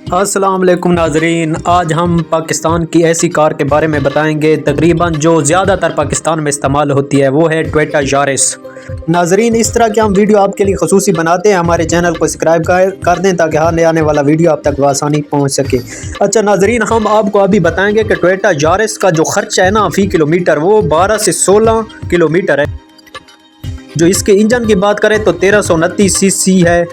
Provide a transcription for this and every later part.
अस्सलाम वालेकुम नाजरीन, आज हम पाकिस्तान की ऐसी कार के बारे में बताएंगे तकरीबन जो ज़्यादातर पाकिस्तान में इस्तेमाल होती है, वो है टोयोटा यारिस। नाजरीन, इस तरह के हम वीडियो आपके लिए खसूसी बनाते हैं। हमारे चैनल को सब्सक्राइब कर दें ताकि आने वाला वीडियो आप तक आसानी पहुंच सके। अच्छा नाजरीन, हम आपको अभी बताएंगे कि टोयोटा यारिस का जो खर्चा है ना फ़ी किलोमीटर, वो 12 से 16 किलोमीटर है। जो इसके इंजन की बात करें तो 1329 सीसी है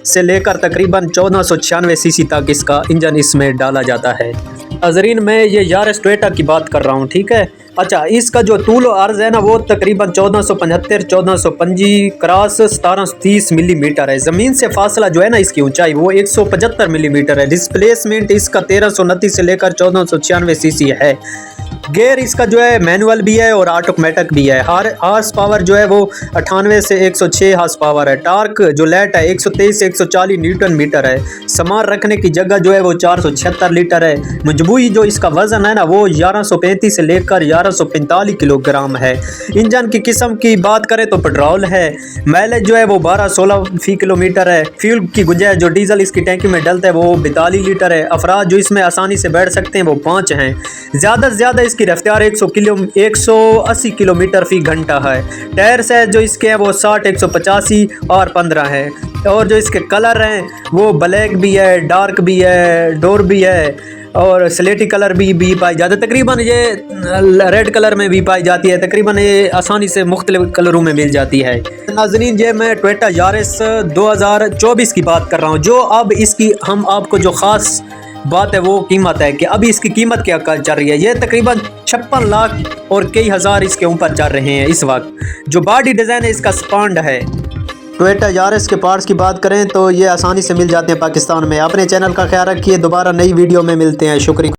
से लेकर तकरीबन 1496 सीसी तक इसका इंजन इसमें डाला जाता है। नाज़रीन, मैं ये यारिस टोयोटा की बात कर रहा हूँ, ठीक है। अच्छा, इसका जो तूल और अर्ज़ है ना, वो तकरीबन 1475 1425 क्रॉस 1730 मिलीमीटर है। ज़मीन से फासला जो है ना, इसकी ऊंचाई वो 175 मिलीमीटर है। डिस्प्लेसमेंट इसका 1329 से लेकर 1496 सीसी है। गेयर इसका जो है मैनुअल भी है और ऑटोमेटिक भी है। हार्स पावर जो है वो 98 से 106 हार्स पावर है। टार्क जो लेट है 123 से 140 न्यूटन मीटर है। सामान रखने की जगह जो है वो 476 लीटर है। मजबूरी जो इसका वज़न है ना, वो 1135 से लेकर 1145 किलोग्राम है। इंजन की किस्म की बात करें तो पेट्रोल है। माइलेज जो है वो 12-16 फी किलोमीटर है। फ्यूल की गुंजाइश जो डीजल इसकी टैंकी में डलता है वो 42 लीटर है। अफराद जो इसमें आसानी से बैठ सकते हैं वो 5 हैं। ज़्यादा से ज़्यादा इसकी रफ्तार 180 किलोमीटर फी घंटा है। टायर साइज जो इसके हैं वो 60, 185 और 15 है। और जो इसके कलर हैं वो ब्लैक भी है, डार्क भी है, डोर भी है और स्लेटी कलर भी पाई जाती है। तकरीबन ये रेड कलर में भी पाई जाती है। तकरीबन ये आसानी से मुख्तलिफ कलरों में मिल जाती है। नाज़रीन, ये मैं टोयोटा यारिस 2024 की बात कर रहा हूँ। जो अब इसकी हम आपको जो ख़ास बात है वो कीमत है कि अभी इसकी कीमत क्या चल रही है। ये तकरीबन 56 लाख और कई हज़ार इसके ऊपर चल रहे हैं इस वक्त। जो बॉडी डिज़ाइन है इसका स्पांड है। टोयोटा यारिस के पार्ट्स की बात करें तो ये आसानी से मिल जाते हैं पाकिस्तान में। अपने चैनल का ख्याल रखिए। दोबारा नई वीडियो में मिलते हैं। शुक्रिया।